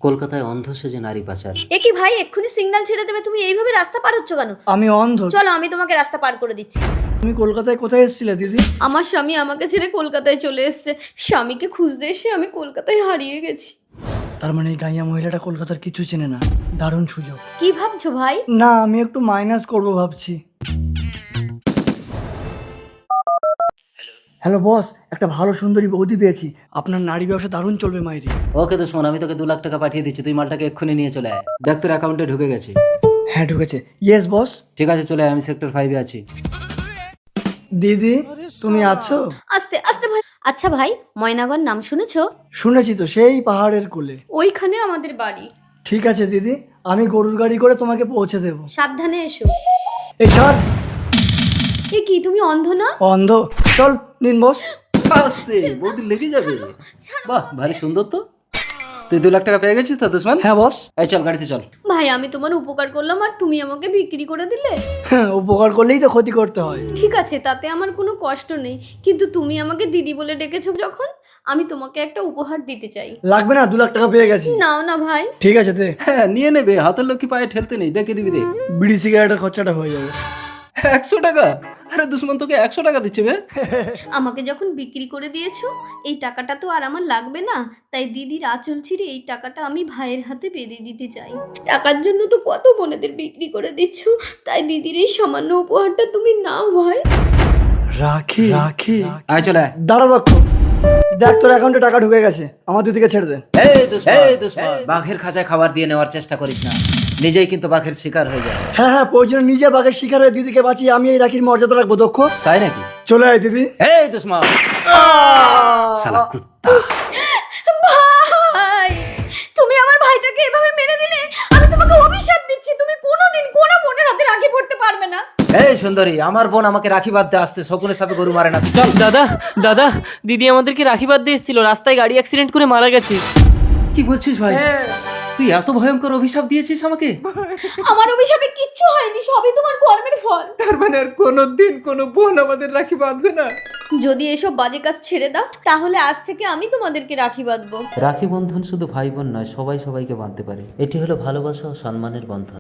কলকাতায় অন্ধ সেজে নারী পাচার। এ কি ভাই, এক্ষুনি সিগন্যাল ছেড়ে দেবে, তুমি এইভাবে রাস্তা পার হচ্ছ কেন? আমি অন্ধ। চলো আমি তোমাকে রাস্তা পার করে দিচ্ছি। তুমি কলকাতায় কোথায় এসেছিলে দিদি? আমার স্বামী আমাকে ছেড়ে কলকাতায় চলে এসেছে। স্বামীকে খুঁজতে এসে আমি কলকাতায় হারিয়ে গেছি। তার মানে এই গাইয়া মহিলাটা কলকাতার কিছু চেনে না। দারুণ সুযোগ। কি ভাবছো ভাই? না, আমি একটু মাইনাস করব ভাবছি। হ্যালো বস, একটা ভালো সুন্দরী বৌদি পেয়েছি। আপনার নারী ব্যবসা দারুণ চলবে মাইরি। ওকে দুশ্মন, আমি তোকে 2 লাখ টাকা পাঠিয়ে দিচ্ছি, তুই মালটাকে এক্ষুনি নিয়ে চলে আয়। দেখ তোর অ্যাকাউন্টে ঢুকে গেছে। হ্যাঁ ঢুকেছে। Yes boss. ঠিক আছে চলে আয়, আমি সেক্টর 5-এ আছি। দিদি তুমি আছো? আস্তে আস্তে ভাই। আচ্ছা ভাই, ময়নাগর নাম শুনেছো? শুনেছি তো, সেই পাহাড়ের কোলে। ওইখানে আমাদের বাড়ি। ঠিক আছে দিদি, আমি গরুর গাড়ি করে তোমাকে পৌঁছে দেবো। সাবধানে এসো। এই ছাড়। এ কি, তুমি অন্ধ না? অন্ধ? চল নিন বস। আস্তে, বৌদি লেগে যাবে। বাহ, ভারী সুন্দর তো। তুই 2 লাখ টাকা পেয়ে গেছিস তো দুশ্মন? হ্যাঁ বস। এই চল গাড়িতে চল। ভাই আমি তোমার উপকার করলাম আর তুমি আমাকে বিক্রি করে দিলে। হ্যাঁ, উপকার করলেই তো ক্ষতি করতে হয়। ঠিক আছে, তাতে আমার কোনো কষ্ট নেই, কিন্তু তুমি আমাকে দিদি বলে ডেকেছো যখন, আমি তোমাকে একটা উপহার দিতে চাই। লাগবে না, 2 লাখ টাকা পেয়ে গেছি। নাও না ভাই। ঠিক আছে দে। হ্যাঁ নিয়ে নেবে, হাতের লক্ষ্মী পায়ে ঠেলতে নেই, দেখে দিবি দে। বিড়ি সিগারেটের খরচাটা হয়ে যাবে। 100 টাকা? আরে দুশ্মন তোকে 100 টাকা দিচ্ছে বে। আমাকে যখন বিক্রি করে দিয়েছো, এই টাকাটা তো আর আমার লাগবে না, তাই দিদির আঁচল ছিঁড়ে এই টাকাটা আমি ভাইয়ের হাতে বেঁধে দিতে চাই। টাকার জন্য তো কত বোনেদের বিক্রি করে দিচ্ছ, তাই দিদির এই সামান্য উপহারটা তুমি নাও ভাই। রাখি রাখি। আয় চলে আয়। দাঁড়া দক্ষ, দেখ তোর অ্যাকাউন্টে টাকা ঢুকে গেছে, আমার দিদিকে ছেড়ে দে। এই দুশ্মন, বাঘের খাঁচায় খাবার দিয়ে নেওয়ার চেষ্টা করিস না, নিজেই কিন্তু বাঘের শিকার হয়ে যায়। হ্যাঁ হ্যাঁ, প্রয়োজনে নিজে বাঘের শিকার হয়ে দিদিকে বাঁচিয়ে আমি এই রাখির মর্যাদা রাখবো দক্ষ। তাই নাকি? চলে আয় দিদি। এই দুশ্মন, শালা কুত্তা। ভাই, তুমি আমার ভাইটাকে এভাবে মেরে দিলে, আমি তোমাকে অভিশাপ দিচ্ছি, তুমি কোনোদিন কোনো বোনের হাতে রাখি পড়তে পারবে না। এই সুন্দরী, আমার বোন আমাকে রাখি বাঁধতে আসতে, শকুনের সাপে গরু মারে না। চল। দাদা দাদা, দিদি আমাদেরকে রাখি বাঁধতে এসেছিল, রাস্তায় গাড়ি অ্যাক্সিডেন্ট করে মারা গেছে। কি বলছিস ভাই? তুই এত ভয়ঙ্কর অভিশাপ দিয়েছিস আমাকে? আমার অভিশাপে কিচ্ছু হয়নি, সবই তোমার কর্মের ফল। তার মানে আর কোনোদিন কোনো বোন আমাদের রাখি বাঁধবে না? যদি এসব বাজে কাজ ছেড়ে দাও, তাহলে আজ থেকে আমি তোমাদেরকে রাখি বাঁধবো। রাখি বন্ধন শুধু ভাই বোন নয়, সবাই সবাইকে বাঁধতে পারে। এটি হলো ভালোবাসা ও সম্মানের বন্ধন।